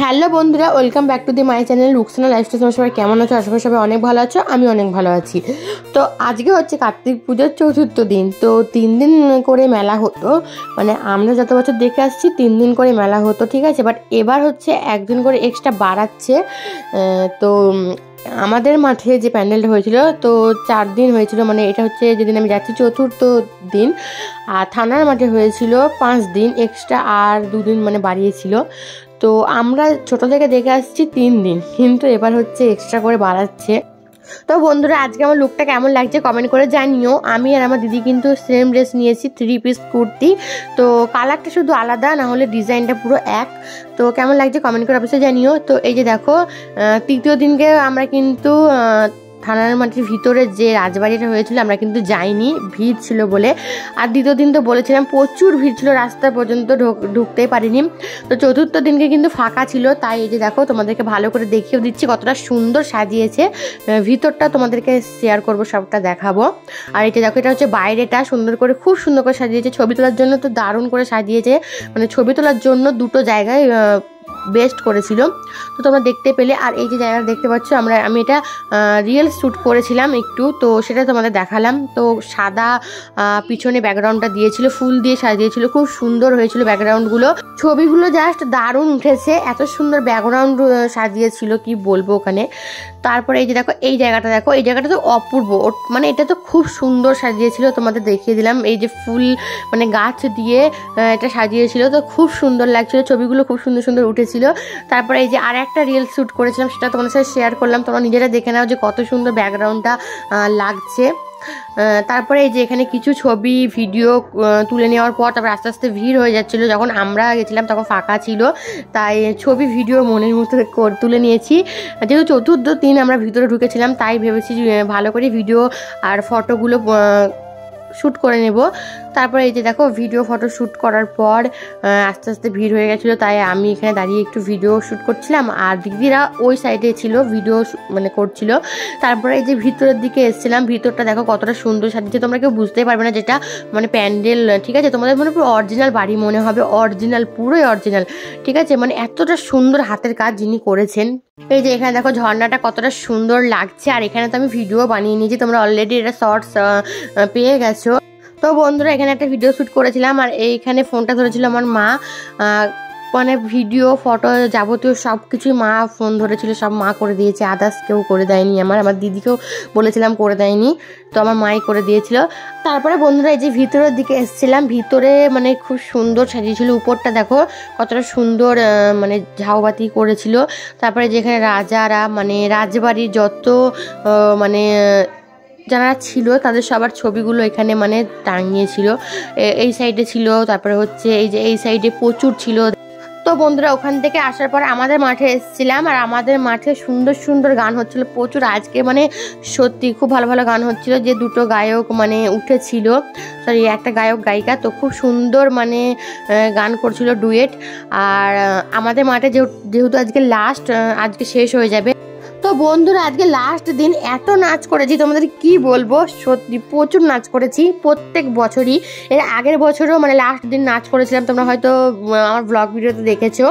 Hello বন্ধুরা, welcome back to the my channel Rukhsana lifestyle. তোমরা সবাই কেমন আছো? আশা করি সবাই অনেক ভালো আছো। আমি অনেক ভালো আছি। তো আজকে হচ্ছে কার্তিক পুজোর চতুর্থ দিন। তো 3 দিন করে মেলা হতো, মানে আমরা যত বছর দেখে আসছি 3 দিন করে মেলা হতো, ঠিক আছে। বাট এবার হচ্ছে একদিন করে এক্সট্রা বাড়াচ্ছে। তো আমাদের মাঠে যে প্যান্ডেলটা হয়েছিল তো 4 দিন হয়েছিল, মানে এটা হচ্ছে যেদিন আমি যাচ্ছি চতুর্থ দিন। আর থানার মাঠে হয়েছিল 5 দিন এক্সট্রা, আর 2 দিন মানে বাড়িয়েছিল। তো আমরা ছোটো থেকে দেখে আসছি 3 দিন, কিন্তু এবার হচ্ছে এক্সট্রা করে বাড়াচ্ছে। তো বন্ধুরা, আজকে আমার লুকটা কেমন লাগছে কমেন্ট করে জানিও। আমি আর আমার দিদি কিন্তু সেম ড্রেস নিয়েছি, 3 পিস কুর্তি। তো কালারটা শুধু আলাদা, না হলে ডিজাইনটা পুরো এক। তো কেমন লাগছে কমেন্ট করে অবশ্যই জানিও। তো এই যে দেখো, তৃতীয় দিনকে আমরা কিন্তু থানার মাঠের ভিতরে যে রাজবাড়িটা হয়েছিল আমরা কিন্তু যাইনি, ভিড় ছিল বলে। আর দ্বিতীয় দিন তো বলেছিলাম প্রচুর ভিড় ছিল, রাস্তা পর্যন্ত ঢুকতেই পারিনি। তো চতুর্থ দিনকে কিন্তু ফাঁকা ছিল, তাই এই যে দেখো তোমাদেরকে ভালো করে দেখিয়েও দিচ্ছি কতটা সুন্দর সাজিয়েছে। ভিতরটা তোমাদেরকে শেয়ার করব, সবটা দেখাবো। আর এটা দেখো, এটা হচ্ছে বাইরেটা সুন্দর করে, খুব সুন্দর করে সাজিয়েছে। ছবি তোলার জন্য তো দারুণ করে সাজিয়েছে, মানে ছবি তোলার জন্য দুটো জায়গায় বেস্ট করেছিল। তো তোমরা দেখতে পেলে। আর এই যে জায়গাটা দেখতে পাচ্ছ, আমি এটা রিয়েল শ্যুট করেছিলাম একটু, তো সেটা তোমাদের দেখালাম। তো সাদা পিছনে ব্যাকগ্রাউন্ডটা দিয়েছিল, ফুল দিয়ে সাজিয়েছিল, খুব সুন্দর হয়েছিল ব্যাকগ্রাউন্ডগুলো। ছবিগুলো জাস্ট দারুণ উঠেছে, এত সুন্দর ব্যাকগ্রাউন্ড সাজিয়েছিল কি বলবো ওখানে। তারপরে এই যে দেখো, এই জায়গাটা দেখো, এই জায়গাটা তো অপূর্ব, মানে এটা তো খুব সুন্দর সাজিয়েছিল, তোমাদের দেখিয়ে দিলাম। এই যে ফুল মানে গাছ দিয়ে এটা সাজিয়েছিল, তো খুব সুন্দর লাগছিল, ছবিগুলো খুব সুন্দর সুন্দর উঠেছিল। তারপরে এই যে আর একটা রিল শ্যুট করেছিলাম, সেটা তোমাদের সাথে শেয়ার করলাম, তোমরা নিজেরা দেখে নাও যে কত সুন্দর ব্যাকগ্রাউন্ডটা লাগছে। তারপরে এই যে এখানে কিছু ছবি ভিডিও তুলে নেওয়ার পর তারপর আস্তে আস্তে ভিড় হয়ে যাচ্ছিলো। যখন আমরা গেছিলাম তখন ফাঁকা ছিল, তাই ছবি ভিডিও মনের মতো তুলে নিয়েছি। যেহেতু চতুর্থ দিন আমরা ভিতরে ঢুকেছিলাম, তাই ভেবেছি ভালো করে ভিডিও আর ফটোগুলো শ্যুট করে নেব। তারপরে এই যে দেখো, ভিডিও ফটো শ্যুট করার পর আস্তে আস্তে ভিড় হয়ে গেছিলো, তাই আমি এখানে দাঁড়িয়ে একটু ভিডিও শ্যুট করছিলাম, আর দিদিরা ওই সাইডে ছিল ভিডিও মানে করছিল। তারপরে এই যে ভিতরের দিকে এসেছিলাম, ভিতরটা দেখো কতটা সুন্দর সাজিয়েছে, তোমরা কেউ বুঝতেই পারবে না যেটা মানে প্যান্ডেল, ঠিক আছে। তোমাদের মনে পুরো অরিজিনাল বাড়ি মনে হবে, অরিজিনাল, পুরোই অরিজিনাল, ঠিক আছে। মানে এতটা সুন্দর হাতের কাজ যিনি করেছেন। এই যে এখানে দেখো ঝর্ণাটা কতটা সুন্দর লাগছে, আর এখানে তো আমি ভিডিও বানিয়ে নিয়েছি, তোমরা অলরেডি এটা শর্টস পেয়ে গেছো। তো বন্ধুরা, এখানে একটা ভিডিও শ্যুট করেছিলাম, আর এইখানে ফোনটা ধরেছিল আমার মা, মানে ভিডিও ফটো যাবতীয় সব কিছুই মা ফোন ধরেছিল, সব মা করে দিয়েছে, আদার্স কেউ করে দেয়নি। আমার দিদিকেও বলেছিলাম করে দেয়নি, তো আমার মাই করে দিয়েছিল। তারপরে বন্ধুরা, এই যে ভিতরের দিকে এসেছিলাম, ভিতরে মানে খুব সুন্দর সাজিয়েছিল, উপরটা দেখো কতটা সুন্দর মানে ঝাউবাতি করেছিল। তারপরে যেখানে রাজারা মানে রাজবাড়ির যত মানে যারা ছিল তাদের সবার ছবিগুলো এখানে মানে টাঙিয়েছিল, এই সাইডে ছিল। তারপরে হচ্ছে এই যে এই সাইডে প্রচুর ছিল। তো বন্ধুরা, ওখান থেকে আসার পর আমাদের মাঠে এসেছিলাম, আর আমাদের মাঠে সুন্দর সুন্দর গান হচ্ছিল প্রচুর। আজকে মানে সত্যি খুব ভালো ভালো গান হচ্ছিল, যে দুটো গায়ক মানে উঠেছিল, সরি একটা গায়ক গায়িকা, তো খুব সুন্দর মানে গান করছিল ডুয়েট। আর আমাদের মাঠে যেহেতু আজকে লাস্ট, আজকে শেষ হয়ে যাবে। তো বন্ধুরা, আজকে লাস্ট দিন এত নাচ করেছি তোমাদের কি বলবো, সত্যি প্রচুর নাচ করেছি প্রত্যেক বছরই। এর আগের বছরও মানে লাস্ট দিন নাচ করেছিলাম, তোমরা হয়তো আমার ব্লগ ভিডিওতে দেখেছো।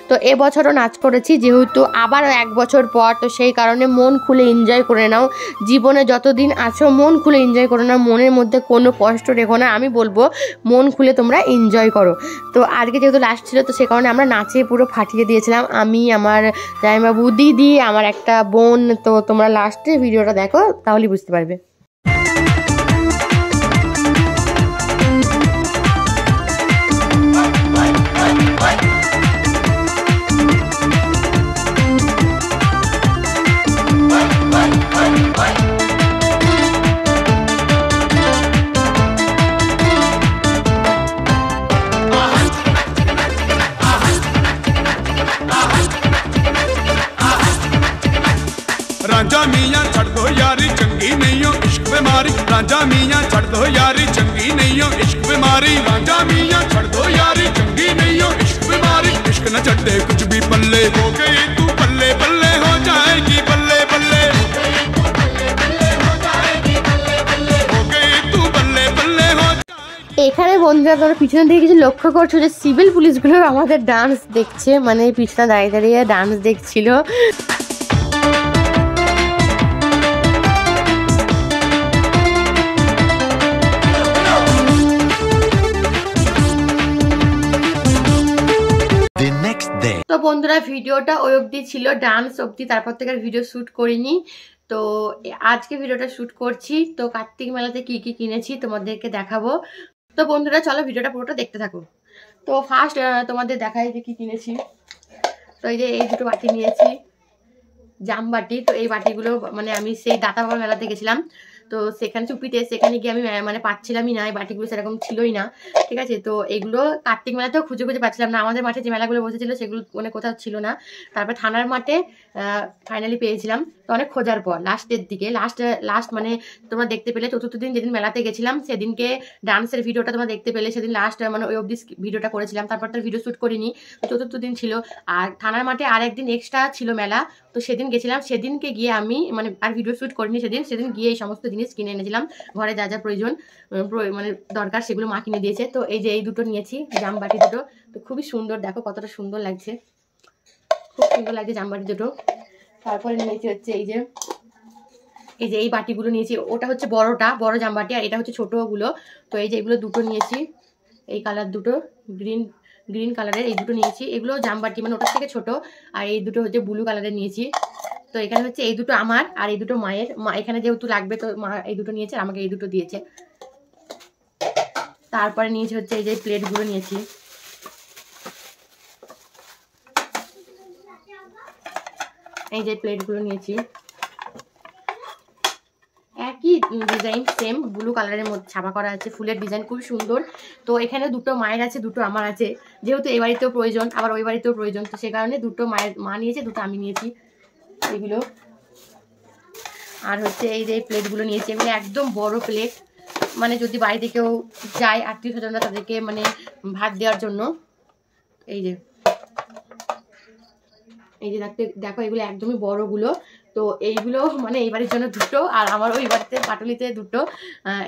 তো এবছরও নাচ করেছি, যেহেতু আবার 1 বছর পর, তো সেই কারণে মন খুলে এনজয় করে নাও। জীবনে যতদিন আছো মন খুলে এনজয় করে নাও, মনের মধ্যে কোনো কষ্ট রেখো না, আমি বলবো মন খুলে তোমরা এনজয় করো। তো আজকে যেহেতু লাস্ট ছিল, তো সে কারণে আমরা নাচে পুরো ফাটিয়ে দিয়েছিলাম, আমি, আমার জামাইবাবু, দিদি, আমার একটা বোন। তো তোমরা লাস্টে ভিডিওটা দেখো, তাহলেই বুঝতে পারবে। रांझा मियां छड़ दो यारी चंगी नहीं हो इश्क बीमारी, रांझा मियां छड़ दो यारी चंगी नहीं हो इश्क बीमारी, रांझा मियां छड़ दो यारी चंगी नहीं हो इश्क बीमारी, इश्क न छड़े कुछ भी पल्ले, हो गई तू पल्ले पल्ले हो जाएगी बल्ले बल्ले, हो गई तू बल्ले बल्ले हो जाएगी बल्ले बल्ले, हो गई तू बल्ले बल्ले हो। এখানে বন্ধুরা তোমরা পিছনে দিকে কিছু লক্ষ্য করছো যে সিভিল পুলিশগুলো আমাদের ডান্স দেখছে, মানে পিছনে দাঁড়িয়ে দাঁড়িয়ে ডান্স দেখছিল। তো বন্ধুরা ভিডিওটা ওই অবধি ছিল, ডান্স অবধি, তারপর থেকে আর ভিডিও শ্যুট করিনি। তো আজকে ভিডিওটা শ্যুট করছি। তো কার্তিক মেলাতে কি কি কিনেছি তোমাদেরকে দেখাবো। তো বন্ধুরা চলো ভিডিওটা পুরোটা দেখতে থাকো। তো ফার্স্ট তোমাদের দেখাই যে কি কিনেছি। তো এই যে এই দুটো বাটি নিয়েছি, জাম বাটি। তো এই বাটিগুলো মানে আমি সেই দাতা বাবা মেলাতে গেছিলাম, তো সেখানে চুপিতে সেখানে গিয়ে আমি মানে পাচ্ছিলামই না, এই বাটিগুলো সেরকম ছিলই না, ঠিক আছে। তো এগুলো কার্তিক মেলাতেও খুঁজে খুঁজে পাচ্ছিলাম না, আমাদের মাঠে যে মেলাগুলো বসেছিল সেগুলো মানে কোথাও ছিল না। তারপর থানার মাঠে ফাইনালি পেয়েছিলাম। তো অনেক খোঁজার পর লাস্টের দিকে লাস্ট মানে তোমরা দেখতে পেলে চতুর্থ দিন যেদিন মেলাতে গেছিলাম সেদিনকে ডান্সের ভিডিওটা তোমরা দেখতে পেলে, সেদিন লাস্ট মানে ওই অবধি ভিডিওটা করেছিলাম, তারপর তার ভিডিও শ্যুট করিনি। চতুর্থ দিন ছিল, আর থানার মাঠে আর একদিন এক্সট্রা ছিল মেলা, তো সেদিন গেছিলাম। সেদিনকে গিয়ে আমি মানে আর ভিডিও শ্যুট করিনি, সেদিন গিয়ে এই সমস্ত জিনিস কিনে এনেছিলাম, ঘরে যা যা প্রয়োজন মানে দরকার সেগুলো মা কিনে দিয়েছে। তো এই যে এই দুটো নিয়েছি জামবাটি দুটো, তো খুবই সুন্দর, দেখো কতটা সুন্দর লাগছে, খুব সুন্দর লাগছে জামবাটি দুটো। তারপরে নিয়েছি হচ্ছে এই যে এই বাটিগুলো নিয়েছি, ওটা হচ্ছে বড় জামবাটি, আর এটা হচ্ছে ছোটোগুলো। তো এই যে এগুলো দুটো নিয়েছি, এই কালার দুটো গ্রিন কালারের এই দুটো নিয়েছি, এগুলো জামবাটি মানে ওটার থেকে ছোট। আর এই দুটো হচ্ছে ব্লু কালারের নিয়েছি। তো এখানে হচ্ছে এই দুটো আমার আর এই দুটো মায়ের, মা এখানে যেহেতু লাগবে তো মা এই দুটো নিয়েছে, আমাকে এই দুটো দিয়েছে। তারপরে নিয়েছি হচ্ছে এই যে প্লেটগুলো নিয়েছি, এই যে প্লেটগুলো নিয়েছি, একই ডিজাইন সেম ব্লু কালারের মধ্যে ছাপা করা আছে, ফুলের ডিজাইন খুব সুন্দর। তো এখানে দুটো মায়ের আছে, দুটো আমার আছে, যেহেতু এই বাড়িতেও প্রয়োজন আবার ওই বাড়িতেও প্রয়োজন, তো সে কারণে দুটো মা নিয়েছে, দুটো আমি নিয়েছি এগুলো। আর হচ্ছে এই যে প্লেটগুলো নিয়েছি, এগুলো একদম বড় প্লেট, মানে যদি বাড়িতে কেউ যায় আত্মীয় স্বজনরা তাদেরকে মানে ভাত দেওয়ার জন্য। এই যে দেখো এগুলো একদমই বড়গুলো। তো এইগুলো মানে এই বাড়ির জন্য দুটো, আর আমার ওই বাড়িতে পাটুলিতে দুটো,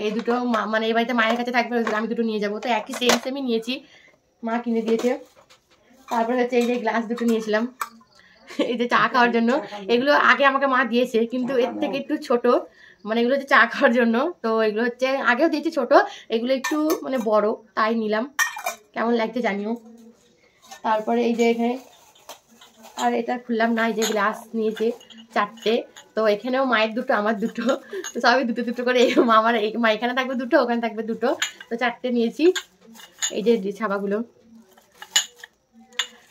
এই দুটো মানে এই বাড়িতে মায়ের কাছে থাকবে, আমি দুটো নিয়ে যাবো। তো একই সেমই নিয়েছি, মা কিনে দিয়েছে। তারপরে হচ্ছে এই যে গ্লাস দুটো নিয়েছিলাম এই যে চা খাওয়ার জন্য, এগুলো আগে আমাকে মা দিয়েছে কিন্তু এর থেকে একটু ছোট, মানে এগুলো হচ্ছে চা খাওয়ার জন্য। তো এগুলো হচ্ছে আগেও দিয়েছি ছোট, এগুলো একটু মানে বড়, তাই নিলাম, কেমন লাগছে জানিও। তারপরে এই যে এখানে আর এটা খুললাম না, এই যে গ্লাস নিয়েছে 4টে। তো এখানেও মায়ের দুটো আমার দুটো, তো সবই দুটো দুটো করে, আমার মা এখানে থাকবে দুটো, ওখানে থাকবে দুটো, তো 4টে নিয়েছি। এই যে ছাপাগুলো,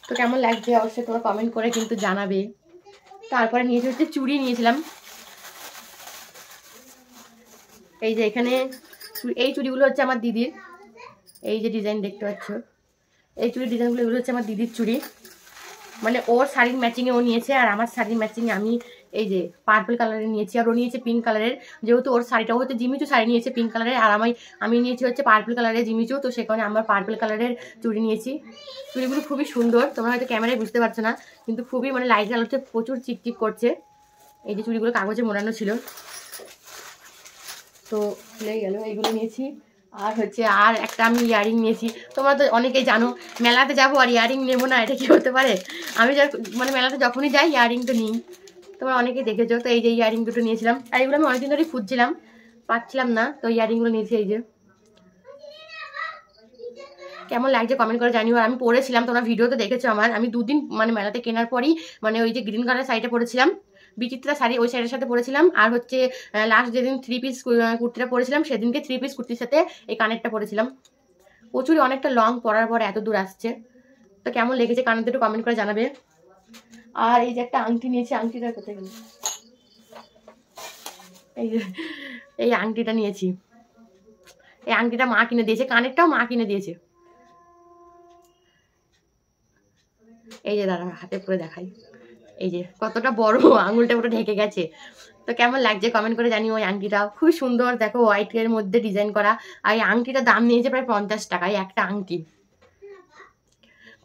তো কেমন লাগছে অবশ্যই তোমরা কমেন্ট করে কিন্তু জানাবে। তারপরে নিয়েছি হচ্ছে চুড়ি নিয়েছিলাম, এই যে এখানে এই চুড়িগুলো হচ্ছে আমার দিদির, এই যে ডিজাইন দেখতে পাচ্ছ, এই চুড়ির ডিজাইনগুলো এগুলো হচ্ছে আমার দিদির চুড়ি, মানে ওর শাড়ির ম্যাচিংয়ে ও নিয়েছে, আর আমার শাড়ির ম্যাচিংয়ে আমি এই যে পার্পল কালারের নিয়েছি, আর ও নিয়েছে পিঙ্ক কালারের, যেহেতু ওর শাড়িটাও হচ্ছে জিমিচু শাড়ি নিয়েছে পিঙ্ক কালারের, আর আমি নিয়েছি হচ্ছে পার্পল কালারের জিমিচু, তো সে কারণে আমার পার্পল কালারের চুড়ি নিয়েছি। চুড়িগুলো খুবই সুন্দর, তোমরা হয়তো ক্যামেরায় বুঝতে পারছো না, কিন্তু খুবই মানে লাইটের আলোতে প্রচুর চিকচিক করছে। এই যে চুড়িগুলো কাগজে মোড়ানো ছিল, তো খুলে গেল, এইগুলো নিয়েছি। আর হচ্ছে আর একটা আমি ইয়ারিং নিয়েছি, তোমরা তো অনেকেই জানো মেলাতে যাবো আর ইয়ারিং নেবো না, এটা কি হতে পারে? আমি মানে মেলাতে যখনই যাই ইয়ারিং তো নিই, তোমরা অনেকেই দেখেছো। তো এই যে ইয়ারিং দুটো নিয়েছিলাম, আর এগুলো আমি অনেকদিন ধরেই খুঁজছিলাম, পাচ্ছিলাম না, তো ইয়ারিংগুলো নিয়েছি। এই যে কেমন লাগছে কমেন্ট করে জানিও। আর আমি পরেছিলাম, তোমরা ভিডিওতে দেখেছো আমার, আমি 2 দিন মানে মেলাতে কেনার পরই মানে ওই যে গ্রিন কালার শাড়িটা পরেছিলাম, বিচিত্রা শাড়ি, ওই শাড়ির সাথে পরেছিলাম। আর হচ্ছে লাস্ট যেদিন 3 পিস কুর্তিটা পরেছিলাম সেদিনকে 3 পিস কুর্তির সাথে এই কানেরটা পরেছিলাম। প্রচুর অনেকটা লং পরার পর এত দূর আসছে, তো কেমন লেগেছে কানের দুটো কমেন্ট করে জানাবে। আর এই যে একটা আংটি নিয়েছি, আংটিটা কোথায় গেল, এই যে এই আংটিটা নিয়েছি, এই আংটিটা মা কিনে দিয়েছে, কানেরটাও মা কিনে দিয়েছে। এই যে দাঁড়া হাতে পরে দেখাই, এই যে কতটা বড়, আঙুলটা পুরো ঢেকে গেছে। তো কেমন লাগছে কমেন্ট করে জানি। ওই আংটিটা খুব সুন্দর, দেখো হোয়াইটের মধ্যে ডিজাইন করা, আর এই আংটিটার দাম নিয়েছে প্রায় 50 টাকা, এই একটা আংটি।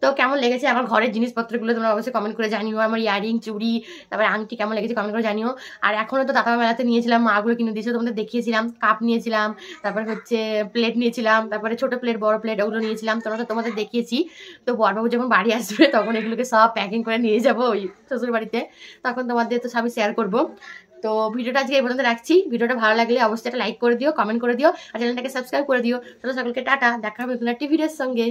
তো কেমন লেগেছে আমার ঘরের জিনিসপত্রগুলো তোমরা অবশ্যই কমেন্ট করে জানিও। আমার ইয়ারিং, চুড়ি, তারপরে আংটি কেমন লেগেছে কমেন্ট করে জানিও। আর এখনও তো দাদা মেলাতে নিয়েছিলাম, মাগুলো কিনে দিয়েছিল, তোমাদের দেখিয়েছিলাম। কাপ নিয়েছিলাম, তারপরে হচ্ছে প্লেট নিয়েছিলাম, তারপরে ছোটো প্লেট, বড় প্লেট, ওগুলো নিয়েছিলাম। তোমরা তো তোমাদের দেখিয়েছি। তো বড়বাবু যখন বাড়ি আসবে তখন এগুলোকে সব প্যাকিং করে নিয়ে যাবো ওই শ্বশুর বাড়িতে, তখন তোমাদের তো সবই শেয়ার করবো। তো ভিডিওটা আজকে এই পর্যন্ত রাখছি। ভিডিওটা ভালো লাগলে অবশ্যই একটা লাইক করে দিও, কমেন্ট করে দিও, আর চ্যানেলটাকে সাবস্ক্রাইব করে দিও। তাহলে সকলকে টাটা, দেখা হবে নতুন একটি ভিডিওর সঙ্গে।